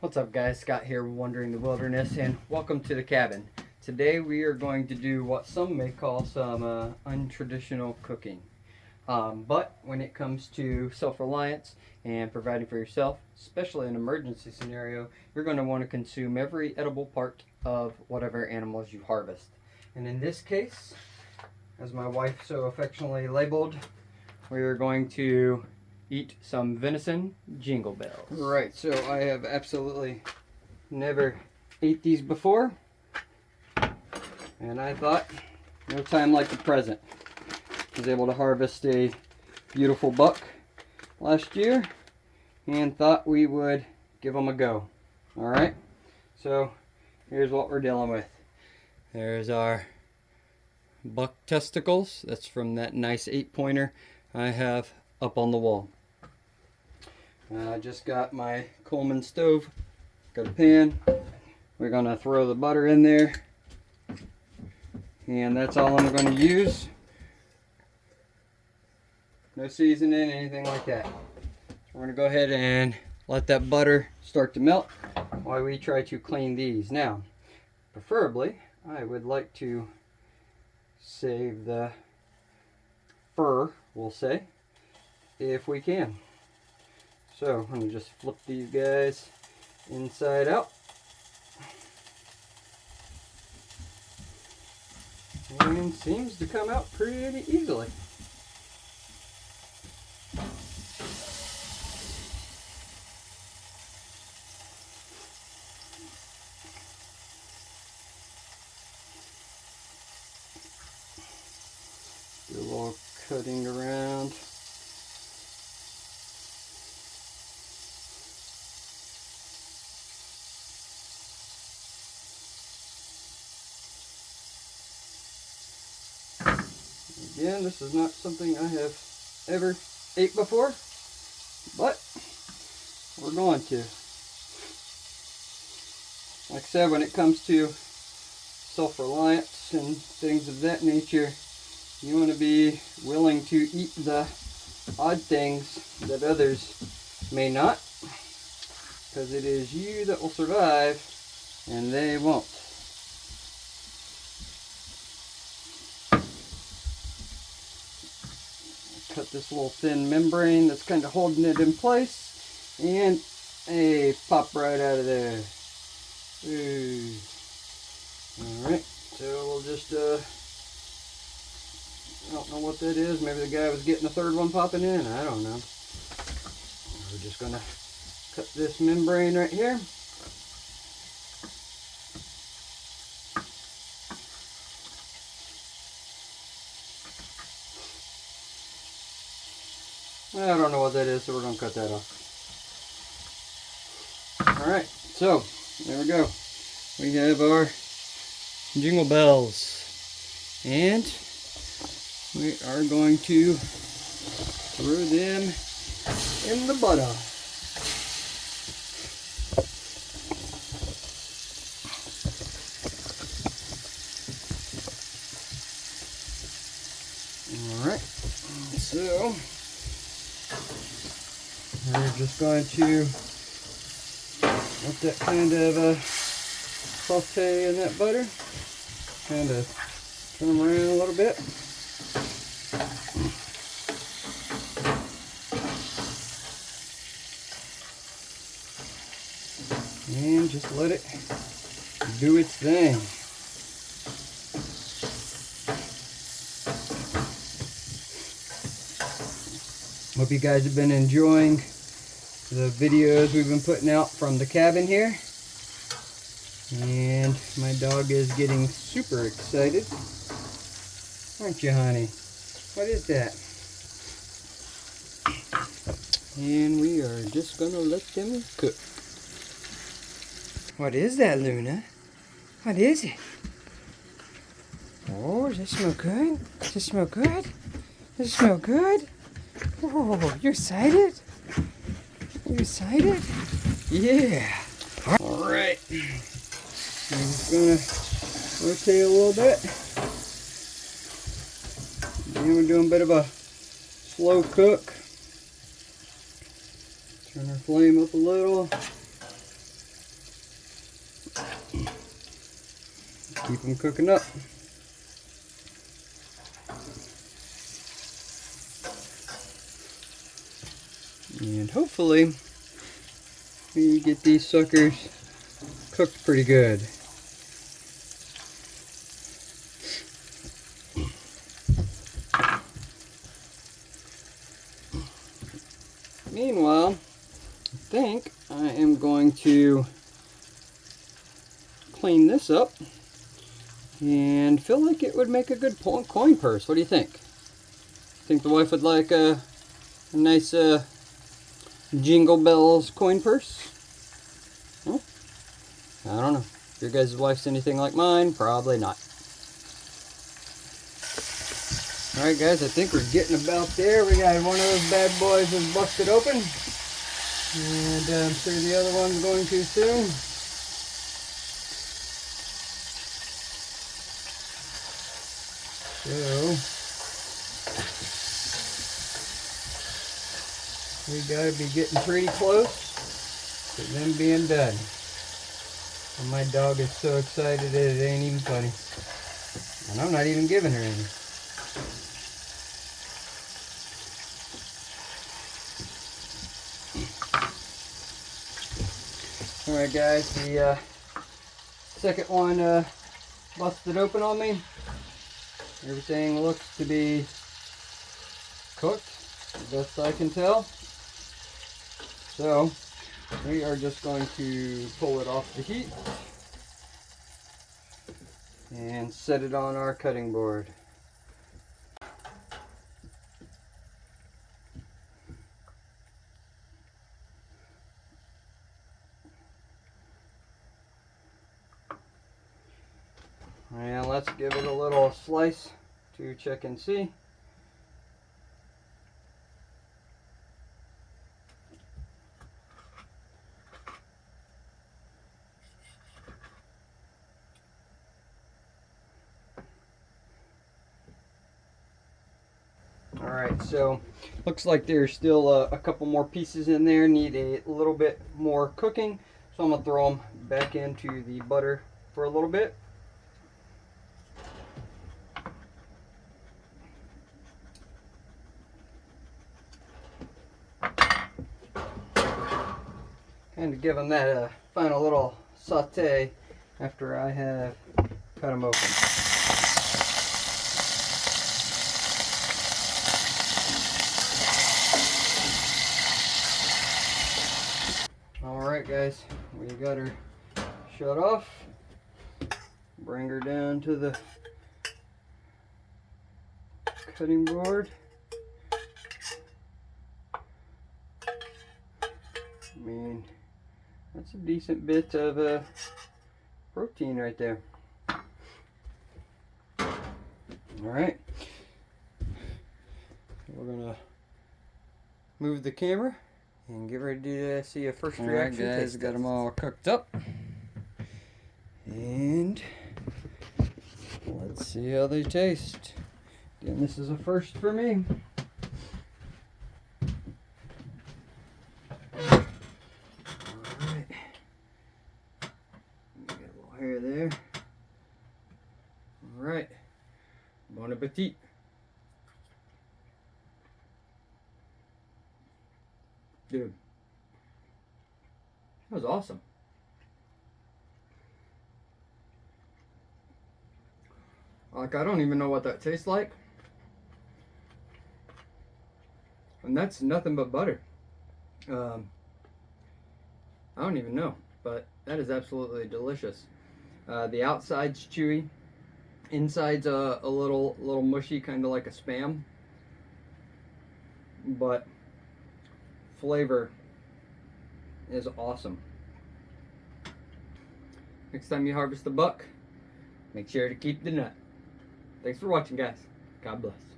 What's up guys, Scott here, Wandering the Wilderness, and welcome to the cabin. Today we are going to do what some may call some untraditional cooking. But when it comes to self-reliance and providing for yourself, especially in an emergency scenario, you're going to want to consume every edible part of whatever animals you harvest. And in this case, as my wife so affectionately labeled, we are going to eat some venison jingle bells. Right, so I have absolutely never ate these before, and I thought no time like the present. I was able to harvest a beautiful buck last year and thought we would give them a go. Alright, so here's what we're dealing with. There's our buck testicles. That's from that nice 8-pointer I have up on the wall. I just got my Coleman stove, got a pan. We're going to throw the butter in there, and that's all I'm going to use. No seasoning, anything like that. So we're going to go ahead and let that butter start to melt while we try to clean these. Now, preferably, I would like to save the fur, we'll say, if we can. So I'm going to just flip these guys inside out. And seems to come out pretty easily. Do a little cutting around. Again, this is not something I have ever ate before, but we're going to. Like I said, when it comes to self-reliance and things of that nature, you want to be willing to eat the odd things that others may not, because it is you that will survive and they won't. Cut this little thin membrane that's kind of holding it in place, and hey, pop right out of there. Ooh. Alright, so we'll just I don't know what that is. Maybe the guy was getting a third one popping in. I don't know. We're just going to cut this membrane right here. I don't know what that is, so we're going to cut that off. Alright, so there we go. We have our jingle bells. And we are going to throw them in the butter. Alright, so we're just going to let that kind of saute in that butter. Kind of turn them around a little bit. And just let it do its thing. Hope you guys have been enjoying the videos we've been putting out from the cabin here. And my dog is getting super excited. Aren't you, honey? What is that? And we are just gonna let them cook. What is that, Luna? What is it? Oh, does it smell good? Does it smell good? Does it smell good? Oh, you're excited? You excited? Yeah. Alright. I'm just gonna rotate a little bit. And we're doing a bit of a slow cook. Turn our flame up a little. keep them cooking up. And hopefully we get these suckers cooked pretty good. Meanwhile, I think I am going to clean this up and feel like it would make a good coin purse. What do you think? Think the wife would like a nice Jingle Bells coin purse? Huh? I don't know. If your guys' wife's anything like mine, probably not. Alright guys, I think we're getting about there. We got one of those bad boys is busted open. And I'm sure the other one's going to soon. So, we gotta be getting pretty close to them being done. And my dog is so excited that it ain't even funny. And I'm not even giving her any. Alright guys, the second one busted open on me. Everything looks to be cooked, the best I can tell. So, we are just going to pull it off the heat and set it on our cutting board. And let's give it a little slice to check and see. Alright, so looks like there's still a couple more pieces in there, need a little bit more cooking. So I'm going to throw them back into the butter for a little bit. And to give them that final little saute after I have cut them open. Alright guys, we got her shut off. Bring her down to the cutting board. I mean, that's a decent bit of protein right there. Alright, we're gonna move the camera and get ready to see a first reaction. Alright guys, got them all cooked up. And let's see how they taste. Again, this is a first for me. Alright. Got a little hair there. Alright. Bon appetit. Dude, that was awesome. Like, I don't even know what that tastes like. And that's nothing but butter. I don't even know, but that is absolutely delicious. The outside's chewy, inside's a little mushy, kind of like a Spam, but flavor is awesome. Next time you harvest a buck, make sure to keep the nut. Thanks for watching, guys. God bless.